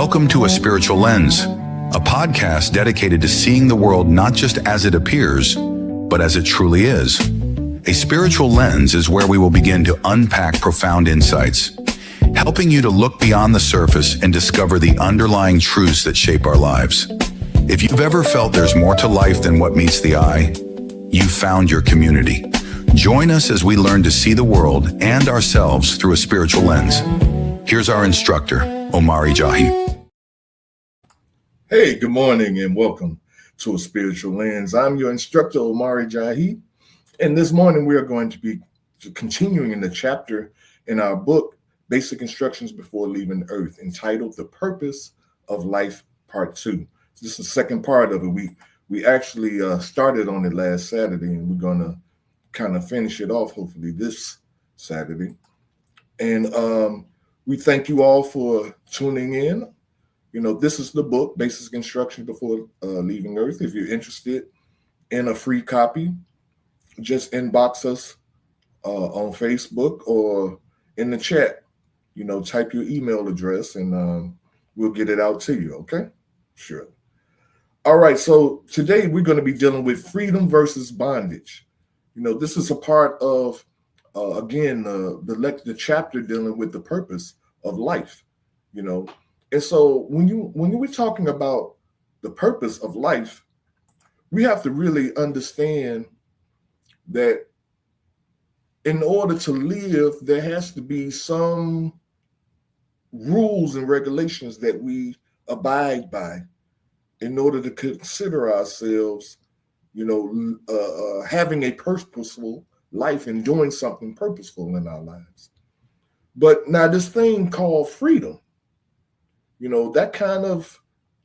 Welcome to A Spiritual Lens, a podcast dedicated to seeing the world not just as it appears, but as it truly is. A spiritual lens is where we will begin to unpack profound insights, helping you to look beyond the surface and discover the underlying truths that shape our lives. If you've ever felt there's more to life than what meets the eye, you've found your community. Join us as we learn to see the world and ourselves through a spiritual lens. Here's our instructor, Omari Jahi. Hey, good morning and welcome to A Spiritual Lens. I'm your instructor, Omari Jahi, and this morning we are going to be continuing in the chapter in our book, Basic Instructions Before Leaving Earth, entitled The Purpose of Life, Part 2. This is the second part of it. We actually started on it last Saturday, and we're going to kind of finish it off, hopefully, this Saturday. And we thank you all for tuning in. You know, this is the book, Basic Instructions Before Leaving Earth. If you're interested in a free copy, just inbox us on Facebook or in the chat. You know, type your email address and we'll get it out to you, okay? Sure. All right, so today we're going to be dealing with freedom versus bondage. You know, this is a part of, again, the chapter dealing with the purpose of life, you know. And so when we're talking about the purpose of life, we have to really understand that in order to live, there has to be some rules and regulations that we abide by in order to consider ourselves, you know, having a purposeful life and doing something purposeful in our lives. But now this thing called freedom, you know, that kind of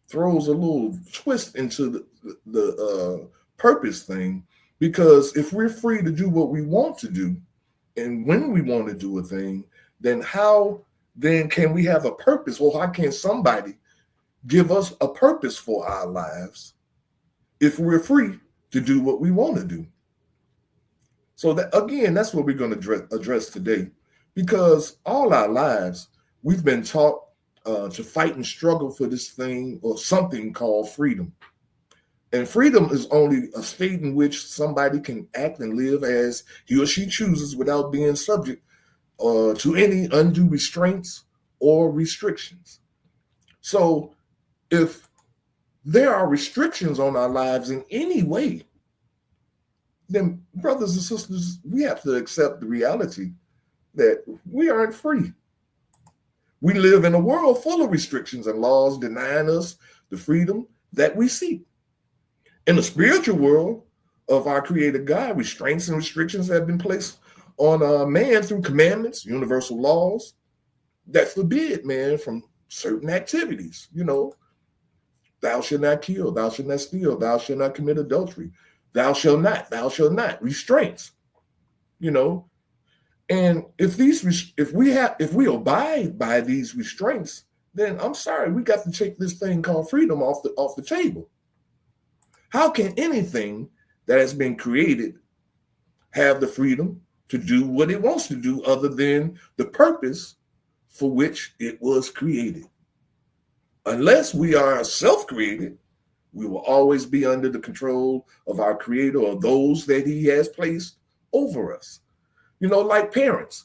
throws a little twist into the purpose thing, because if we're free to do what we want to do and when we want to do a thing, then how then can we have a purpose? Well, how can somebody give us a purpose for our lives if we're free to do what we want to do? So that, again, that's what we're going to address today, because all our lives we've been taught to fight and struggle for this thing or something called freedom. And freedom is only a state in which somebody can act and live as he or she chooses without being subject to any undue restraints or restrictions. So if there are restrictions on our lives in any way, then brothers and sisters, we have to accept the reality that we aren't free. We live in a world full of restrictions and laws denying us the freedom that we seek. In the spiritual world of our Creator God, restraints and restrictions have been placed on man through commandments, universal laws that forbid man from certain activities. You know, thou shalt not kill, thou shalt not steal, thou shalt not commit adultery, thou shalt not, restraints, you know. And if we abide by these restraints, then I'm sorry, we got to take this thing called freedom off the table. How can anything that has been created have the freedom to do what it wants to do other than the purpose for which it was created? Unless we are self-created, we will always be under the control of our Creator or those that He has placed over us. You know, like parents.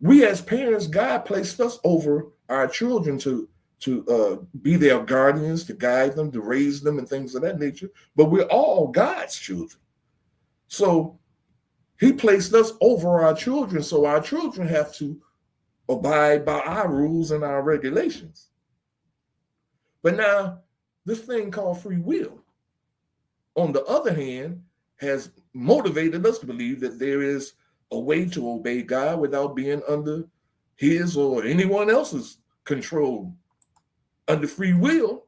We as parents, God placed us over our children to be their guardians, to guide them, to raise them and things of that nature. But we're all God's children. So He placed us over our children. So our children have to abide by our rules and our regulations. But now this thing called free will, on the other hand, has motivated us to believe that there is a way to obey God without being under His or anyone else's control. Under free will,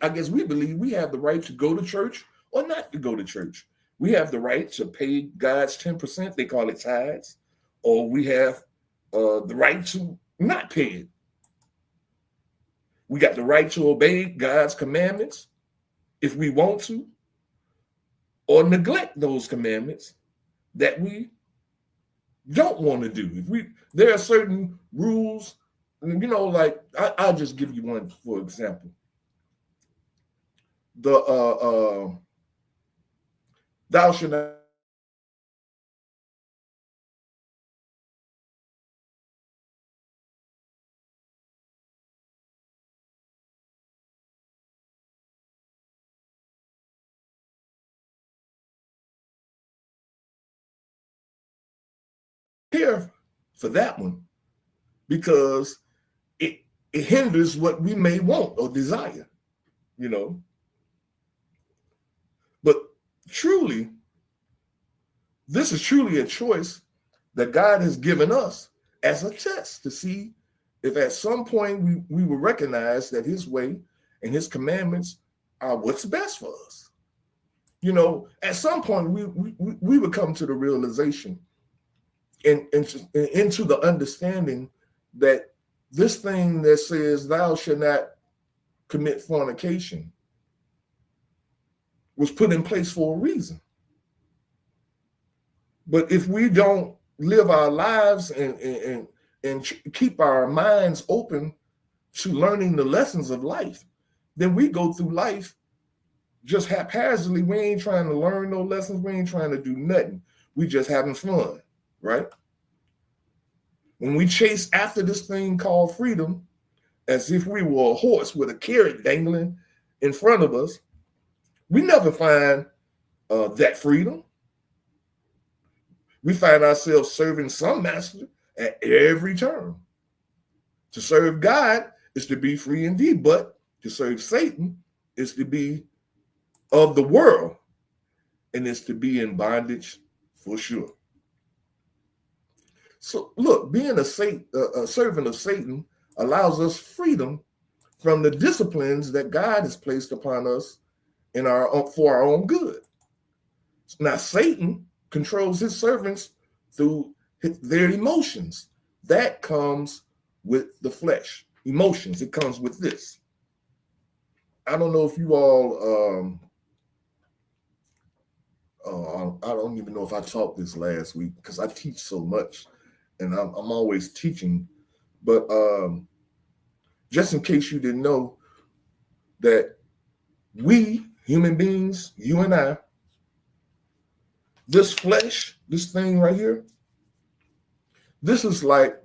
I guess we believe we have the right to go to church or not to go to church. We have the right to pay God's 10%, they call it tithes, or we have the right to not pay it. We got the right to obey God's commandments if we want to, or neglect those commandments that we don't want to do. There are certain rules like I'll just give you one for example. The thou shalt not care for that one because it hinders what we may want or desire, But truly, this is truly a choice that God has given us as a test to see if at some point we will recognize that his way and his commandments are what's best for us. At some point we would come to the realization and into the understanding that this thing that says thou shalt not commit fornication was put in place for a reason. But if we don't live our lives and keep our minds open to learning the lessons of life, then we go through life just haphazardly. We ain't trying to learn no lessons. We ain't trying to do nothing. We just having fun, right? When we chase after this thing called freedom, as if we were a horse with a carrot dangling in front of us, we never find that freedom. We find ourselves serving some master at every turn. To serve God is to be free indeed, but to serve Satan is to be of the world and is to be in bondage for sure. So look, being a servant of Satan allows us freedom from the disciplines that God has placed upon us for our own good. Now, Satan controls his servants through their emotions. That comes with the flesh. Emotions, it comes with this. I don't know if you all, I don't even know if I taught this last week because I teach so much and I'm always teaching. But just in case you didn't know that we, human beings, you and I, this flesh, this thing right here, this is like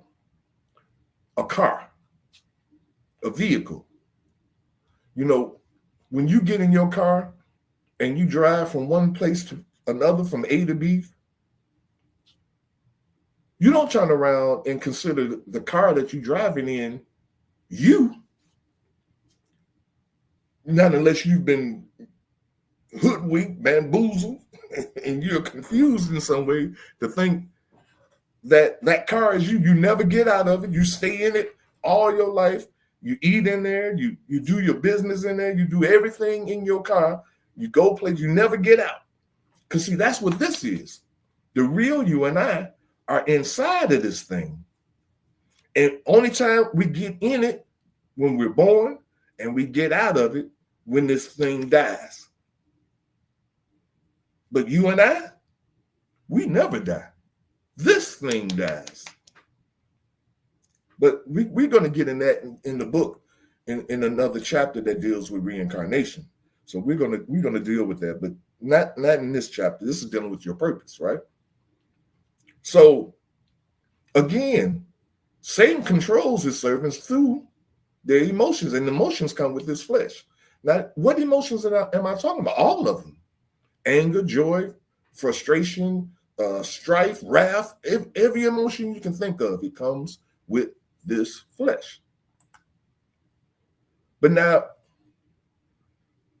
a car, a vehicle. When you get in your car and you drive from one place to another, from A to B, you don't turn around and consider the car that you're driving in you. Not unless you've been hoodwinked, bamboozled, and you're confused in some way to think that car is you. You never get out of it. You stay in it all your life. You eat in there. You do your business in there. You do everything in your car. You go places. You never get out. Because see, that's what this is. The real you and I are inside of this thing. And only time we get in it when we're born, and we get out of it when this thing dies. But you and I, we never die. This thing dies. But we're going to get in that in the book in another chapter that deals with reincarnation. So we're going to deal with that, but not in this chapter. This is dealing with your purpose, right? So again, Satan controls his servants through their emotions, and emotions come with this flesh. Now, what emotions am I talking about? All of them. Anger, joy, frustration, strife, wrath, every emotion you can think of, it comes with this flesh. But now,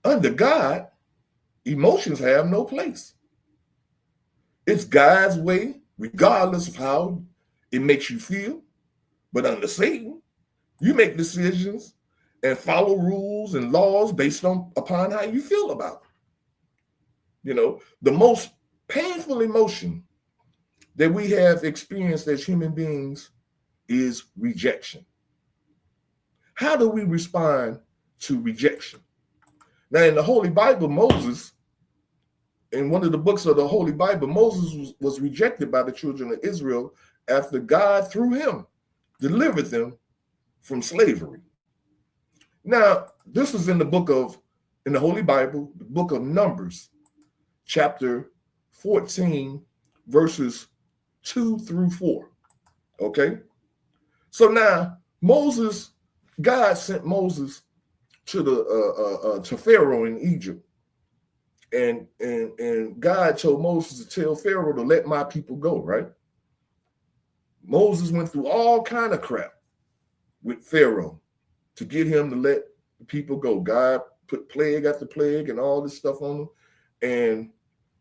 under God, emotions have no place. It's God's way, regardless of how it makes you feel. But under Satan, you make decisions and follow rules and laws based upon how you feel about it. The most painful emotion that we have experienced as human beings is rejection. How do we respond to rejection? Now, in the Holy Bible, Moses, in one of the books of the Holy Bible, Moses was rejected by the children of Israel after God, through him, delivered them from slavery. Now, this is in the Holy Bible, the book of Numbers, chapter 14, verses 2 through 4. Okay? So now God sent Moses to Pharaoh in Egypt. And God told Moses to tell Pharaoh to let my people go, right? Moses went through all kind of crap with Pharaoh to get him to let the people go. God put plague after plague and all this stuff on them. And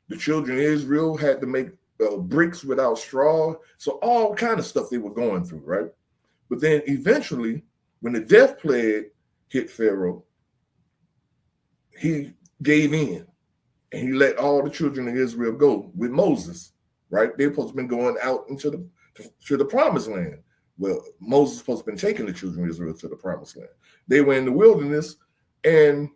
the children of Israel had to make bricks without straw. So all kind of stuff they were going through, right? But then eventually, when the death plague hit Pharaoh, he gave in and he let all the children of Israel go with Moses, right? They're supposed to have been going out into the promised land. Well, Moses was supposed to have been taking the children of Israel to the promised land. They were in the wilderness, and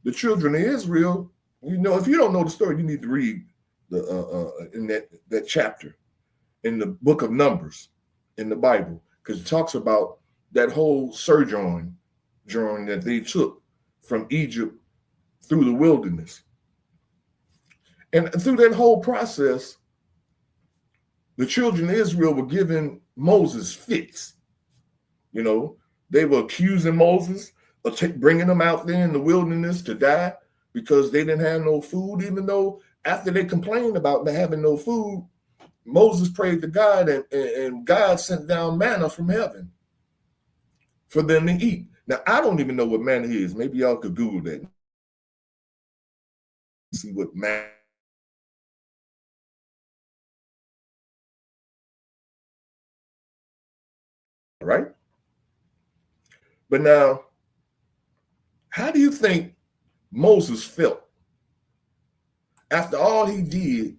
the children of Israel, if you don't know the story, you need to read in that chapter in the book of Numbers in the Bible, because it talks about that whole sojourn that they took from Egypt through the wilderness. And through that whole process, the children of Israel were giving Moses fits. They were accusing Moses of bringing them out there in the wilderness to die because they didn't have no food, even though after they complained about not having no food, Moses prayed to God and God sent down manna from heaven for them to eat. Now, I don't even know what manna is. Maybe y'all could Google that. See what manna. Right? But now, how do you think Moses felt after all he did,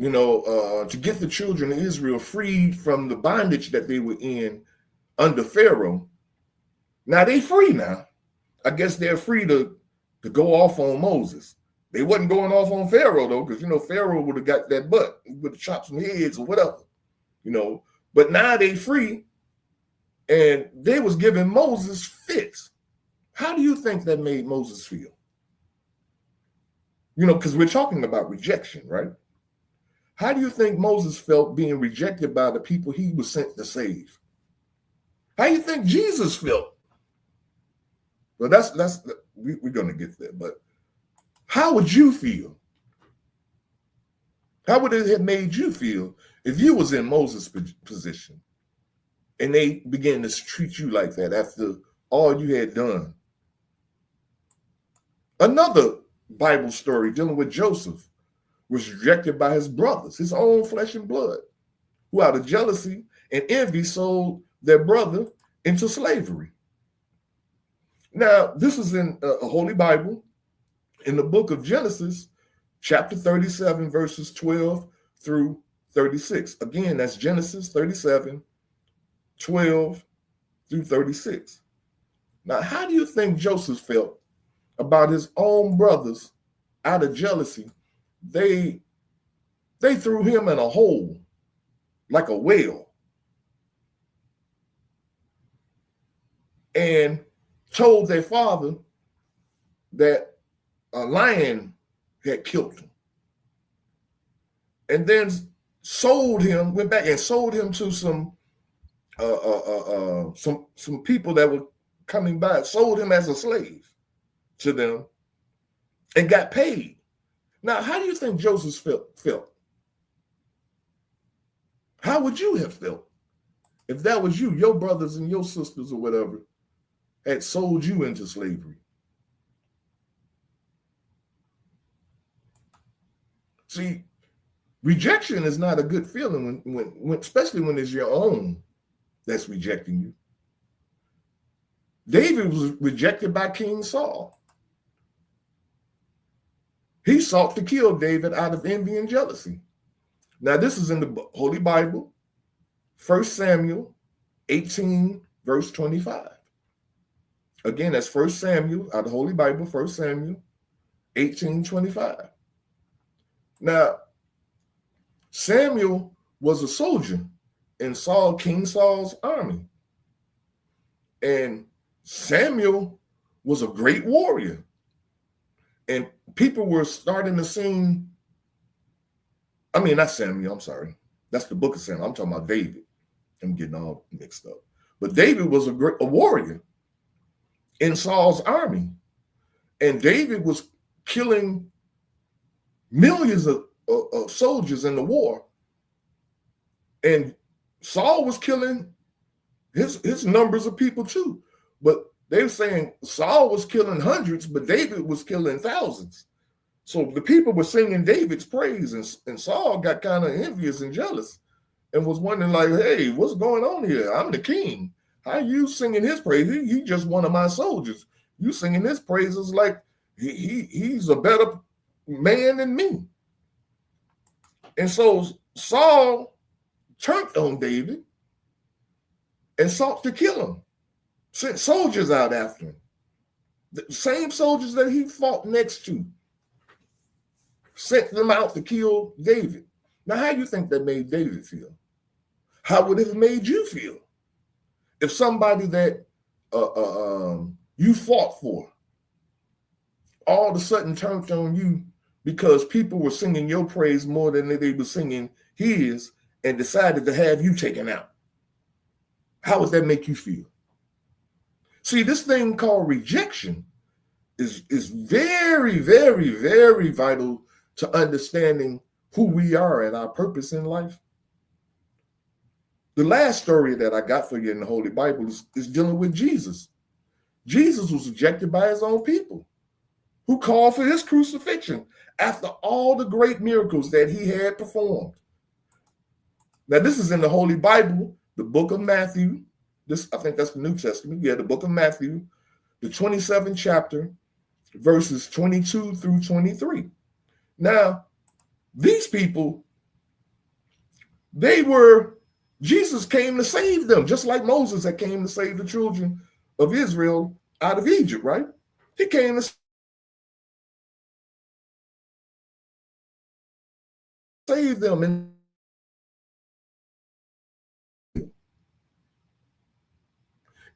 to get the children of Israel freed from the bondage that they were in under Pharaoh? Now they free now. I guess they're free to go off on Moses. They wasn't going off on Pharaoh though, because Pharaoh would have got that butt. He would have chopped some heads or whatever. But now they free, and they was giving Moses fits. How do you think that made Moses feel? Because we're talking about rejection, right? How do you think Moses felt being rejected by the people he was sent to save? How do you think Jesus felt? Well, we're going to get there, but how would you feel? How would it have made you feel if you was in Moses' position and they began to treat you like that after all you had done? Another Bible story dealing with Joseph was rejected by his brothers, his own flesh and blood, who out of jealousy and envy sold their brother into slavery. Now, this is in a Holy Bible, in the book of Genesis, chapter 37, verses 12 through 36. Again, that's Genesis 37, 12 through 36. Now, how do you think Joseph felt about his own brothers out of jealousy? They threw him in a hole like a whale and told their father that a lion had killed him, and then went back and sold him to some people that were coming by, sold him as a slave to them and got paid. Now, how do you think Joseph felt? How would you have felt if that was you, your brothers and your sisters or whatever had sold you into slavery? See, rejection is not a good feeling when especially when it's your own that's rejecting you. David was rejected by King Saul. He sought to kill David out of envy and jealousy. Now, this is in the Holy Bible, 1 Samuel 18, verse 25. Again, that's 1 Samuel, out of the Holy Bible, 1 Samuel 18, 25. Now, Samuel was a soldier in King Saul's army. And Samuel was a great warrior. And people were starting to sing. I mean, not Samuel, I'm sorry. That's the book of Samuel. I'm talking about David. I'm getting all mixed up. But David was a warrior in Saul's army. And David was killing millions of soldiers in the war. And Saul was killing his numbers of people too. But they were saying Saul was killing hundreds, but David was killing thousands. So the people were singing David's praise, and Saul got kind of envious and jealous and was wondering, like, hey, what's going on here? I'm the king. How are you singing his praise? He just one of my soldiers. You singing his praises like he's a better man than me. And so Saul turned on David and sought to kill him, sent soldiers out after him. The same soldiers that he fought next to, sent them out to kill David. Now, how do you think that made David feel? How would it have made you feel if somebody that you fought for all of a sudden turned on you because people were singing your praise more than they were singing his and decided to have you taken out? How would that make you feel? See, this thing called rejection is very, very, very vital to understanding who we are and our purpose in life. The last story that I got for you in the Holy Bible is dealing with Jesus. Jesus was rejected by his own people who called for his crucifixion after all the great miracles that he had performed. Now, this is in the Holy Bible, the book of Matthew. I think that's the New Testament. Yeah, the book of Matthew, the 27th chapter, verses 22 through 23. Now, these people, Jesus came to save them, just like Moses had came to save the children of Israel out of Egypt, right? He came to save them. And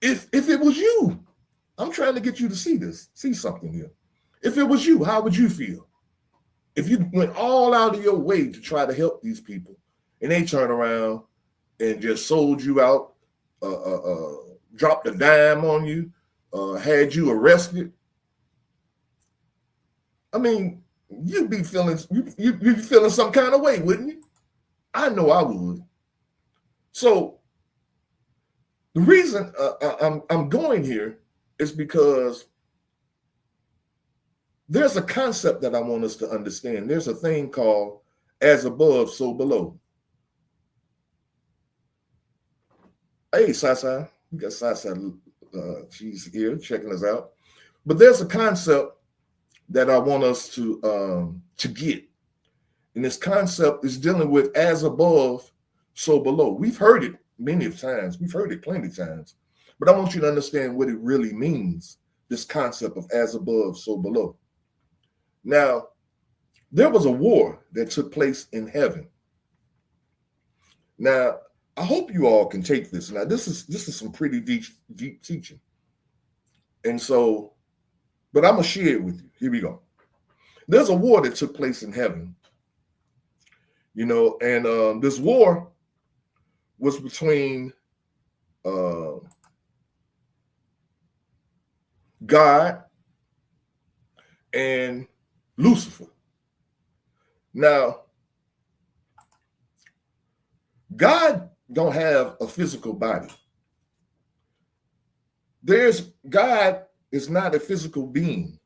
if it was you, I'm trying to get you to see something here. If it was you, how would you feel? If you went all out of your way to try to help these people and they turn around and just sold you out, dropped a dime on you, had you arrested. I mean, you'd be feeling some kind of way, wouldn't you? I know I would. So the reason I'm going here is because there's a concept that I want us to understand. There's a thing called as above, so below. Hey, Sasa, we got Sasa. She's here checking us out. But there's a concept that I want us to get. And this concept is dealing with as above, so below. We've heard it many times. We've heard it plenty of times. But I want you to understand what it really means, this concept of as above, so below. Now, there was a war that took place in heaven. Now, I hope you all can take this. Now, this is some pretty deep teaching. And so, but I'm going to share it with you. Here we go. There's a war that took place in heaven. You know, and this war was between God and Lucifer. Now, God don't have a physical body. God is not a physical being.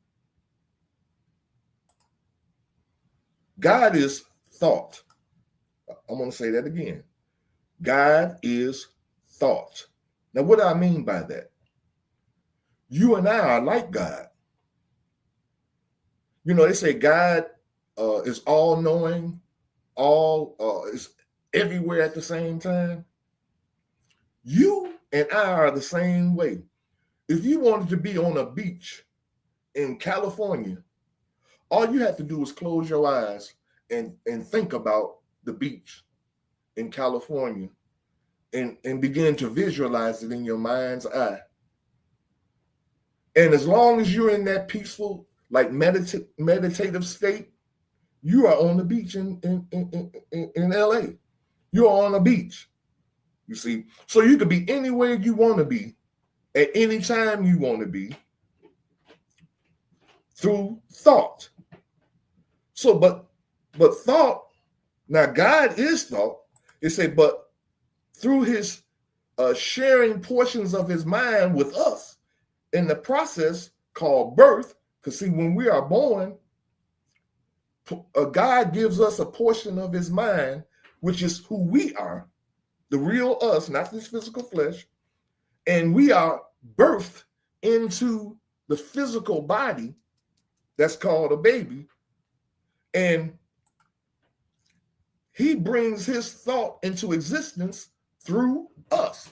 God is thought. I'm going to say that again. God is thought. Now, what do I mean by that? You and I are like God. You know, they say God is all-knowing, is everywhere at the same time. You and I are the same way. If you wanted to be on a beach in California, all you have to do is close your eyes and think about the beach in California, and begin to visualize it in your mind's eye. And as long as you're in that peaceful, like meditative state, you are on the beach in LA. You're on a beach, you see. So you could be anywhere you want to be at any time you want to be through thought. So, but thought, now God is thought. It said, but through his sharing portions of his mind with us in the process called birth, because see, when we are born, God gives us a portion of his mind, which is who we are, the real us, not this physical flesh. And we are birthed into the physical body that's called a baby. And he brings his thought into existence through us.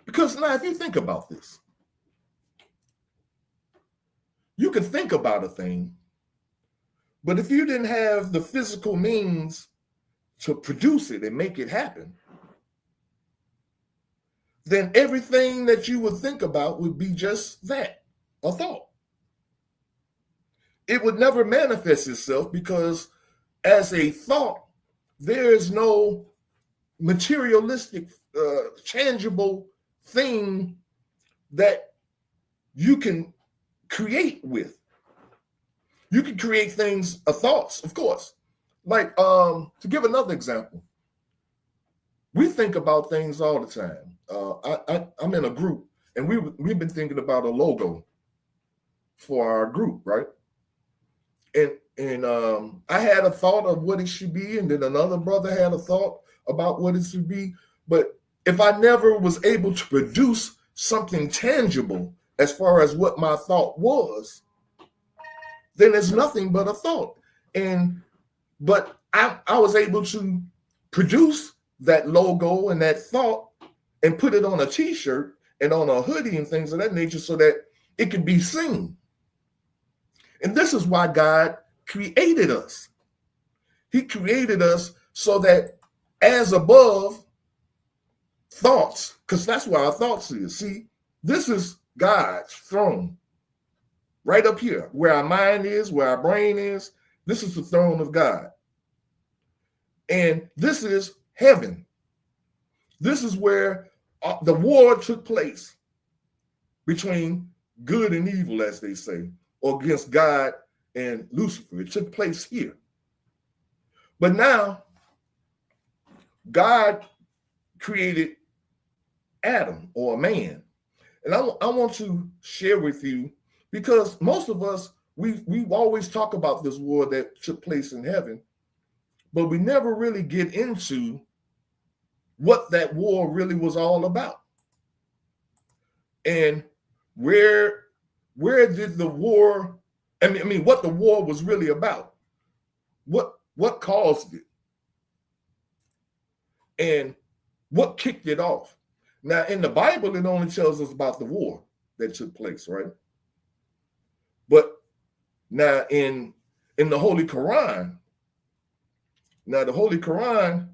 Because now, if you think about this, you can think about a thing, but if you didn't have the physical means to produce it and make it happen, then everything that you would think about would be just that, a thought. It would never manifest itself because as a thought, there is no materialistic, tangible thing that you can create with. You can create things, thoughts, of course. Like, to give another example, we think about things all the time. I'm in a group, and we've been thinking about a logo for our group, right? And I had a thought of what it should be, and then another brother had a thought about what it should be. But if I never was able to produce something tangible as far as what my thought was, then it's nothing but a thought. But I was able to produce that logo and that thought and put it on a t-shirt and on a hoodie and things of that nature so that it could be seen. And this is why God created us. He created us so that as above thoughts, because that's where our thoughts is. See, this is God's throne. Right up here, where our mind is, where our brain is, this is the throne of God. And this is heaven. This is where the war took place between good and evil, as they say, or against God and Lucifer. It took place here. But now, God created Adam, or a man. And I want to share with you, because most of us, we always talk about this war that took place in heaven, but we never really get into what that war really was all about. And where did the war, I mean, what the war was really about? What caused it? And what kicked it off? Now, in the Bible, it only tells us about the war that took place, right? But now in the Holy Quran, now the Holy Quran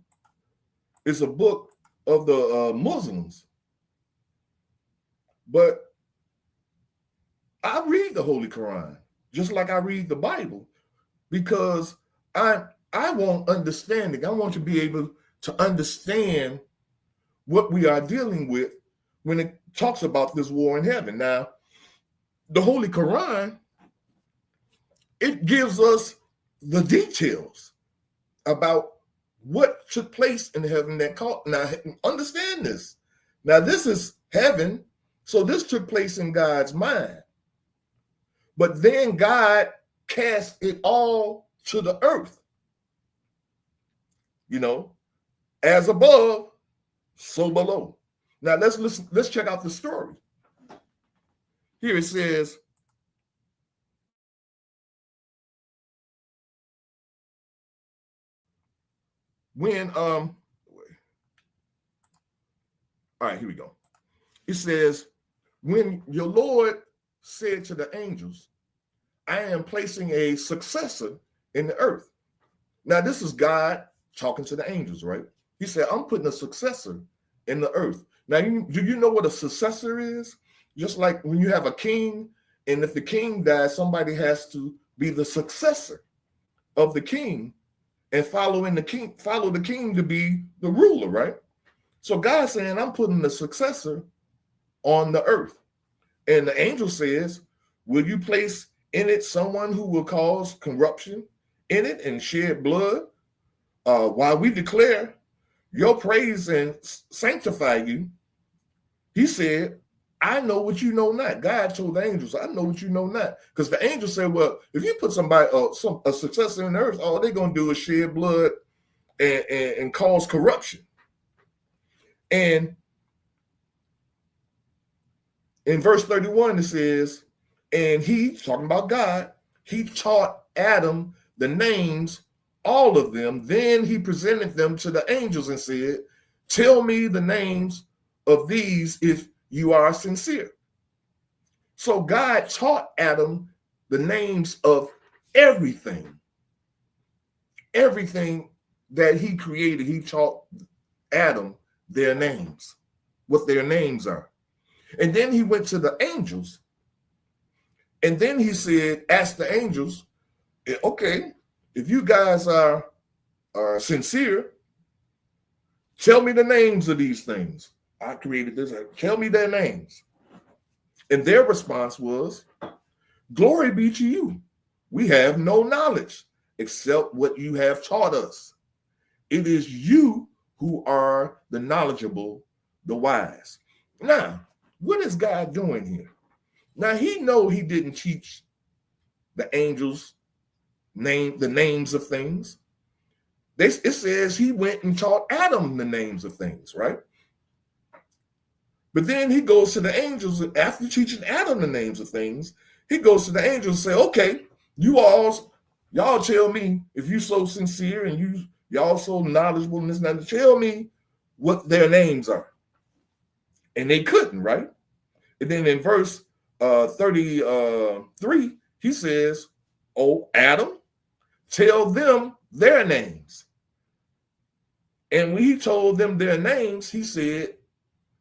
is a book of the Muslims. But I read the Holy Quran just like I read the Bible, because I want understanding. I want to be able to understand what we are dealing with when it talks about this war in heaven. Now, the Holy Quran, it gives us the details about what took place in heaven that caught. Now, understand this. Now, this is heaven, so this took place in God's mind. But then God cast it all to the earth. You know, as above, so below. Now let's listen. Let's check out the story. Here it says, when all right, here we go. It says, when your Lord said to the angels, I am placing a successor in the earth. Now, this is God talking to the angels, right? He said, I'm putting a successor in the earth. Now, do you know what a successor is? Just like when you have a king, and if the king dies, somebody has to be the successor of the king and follow the king to be the ruler, right? So God's saying, I'm putting the successor on the earth. And the angel says, will you place in it someone who will cause corruption in it and shed blood? While we declare your praise and sanctify you, he said, I know what you know not. God told the angels, I know what you know not. Because the angel said, well, if you put somebody, a successor in the earth, all they're going to do is shed blood and cause corruption. And in verse 31, it says, and he, talking about God, he taught Adam the names, all of them. Then he presented them to the angels and said, tell me the names of these if you are sincere. So God taught Adam the names of everything. Everything that he created, he taught Adam their names, what their names are. And then he went to the angels. And then he said, ask the angels, okay, if you guys are sincere, tell me the names of these things. I created this. Tell me their names. And their response was, glory be to you. We have no knowledge except what you have taught us. It is you who are the knowledgeable, the wise. Now, what is God doing here? Now, he didn't teach the angels the names of things. It says he went and taught Adam the names of things, right? But then he goes to the angels, and after teaching Adam the names of things, he goes to the angels and say, okay, y'all tell me, if you so sincere and y'all so knowledgeable in this and that, tell me what their names are. And they couldn't, right? And then in verse 33, he says, oh, Adam, tell them their names. And when he told them their names,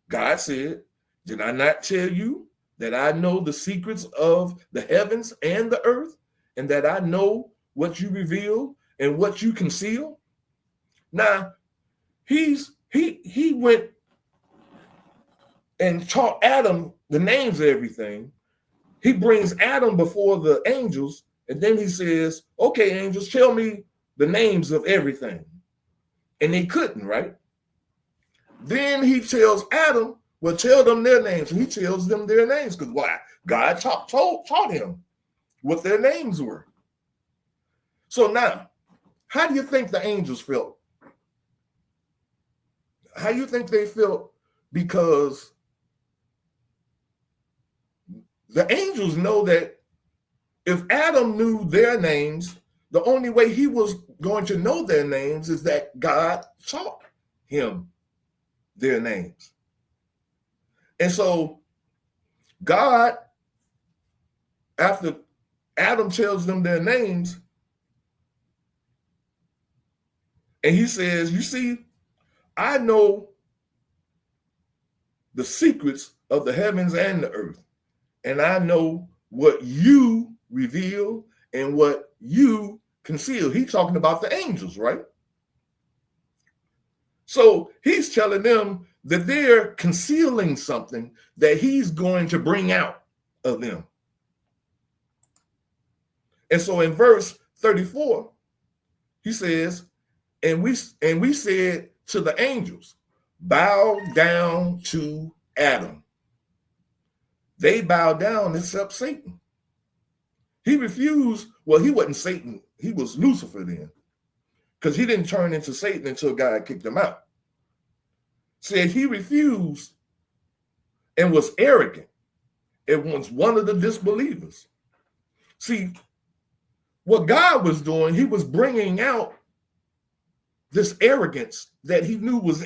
God said, did I not tell you that I know the secrets of the heavens and the earth, and that I know what you reveal and what you conceal? Now, he went and taught Adam the names of everything. He brings Adam before the angels, and then he says, okay, angels, tell me the names of everything. And they couldn't, right? Then he tells Adam, well, tell them their names. And he tells them their names. Because why? God taught him what their names were. So now, how do you think the angels felt? How do you think they felt? Because the angels know that if Adam knew their names, the only way he was going to know their names is that God taught him their names. And so God, after Adam tells them their names, and he says, you see, I know the secrets of the heavens and the earth, and I know what you reveal and what you conceal. He's talking about the angels, right? So he's telling them that they're concealing something that he's going to bring out of them. And so in verse 34, he says, and we said to the angels, bow down to Adam. They bowed down except Satan. He refused. Well, he wasn't Satan. He was Lucifer then, because he didn't turn into Satan until God kicked him out. Said he refused and was arrogant. It was one of the disbelievers. See, what God was doing, he was bringing out this arrogance that he knew was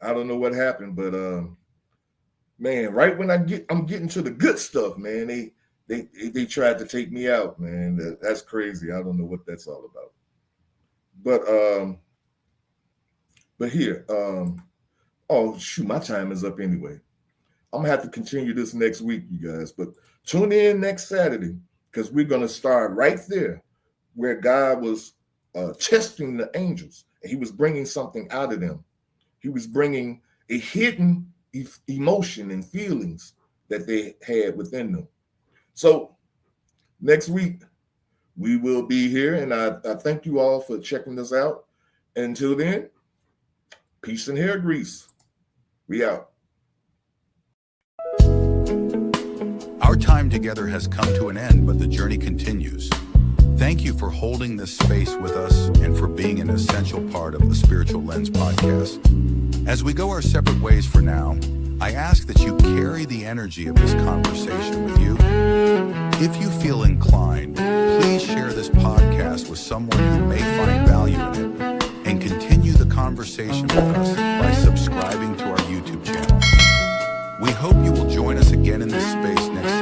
I don't know what happened, but man, right when I'm getting to the good stuff, man, they tried to take me out, man. That's crazy. I don't know what that's all about. But here, oh shoot, my time is up anyway. I'm gonna have to continue this next week, you guys. But tune in next Saturday because we're gonna start right there where God was testing the angels, and He was bringing something out of them. He was bringing a hidden emotion and feelings that they had within them. So next week we will be here, and I thank you all for checking this out. Until then, peace and hair grease. We out. Our time together has come to an end, but the journey continues. Thank you for holding this space with us and for being an essential part of the Spiritual Lens podcast. As we go our separate ways for now, I ask that you carry the energy of this conversation with you. If you feel inclined, please share this podcast with someone who may find value in it, and continue the conversation with us by subscribing to our YouTube channel. We hope you will join us again in this space next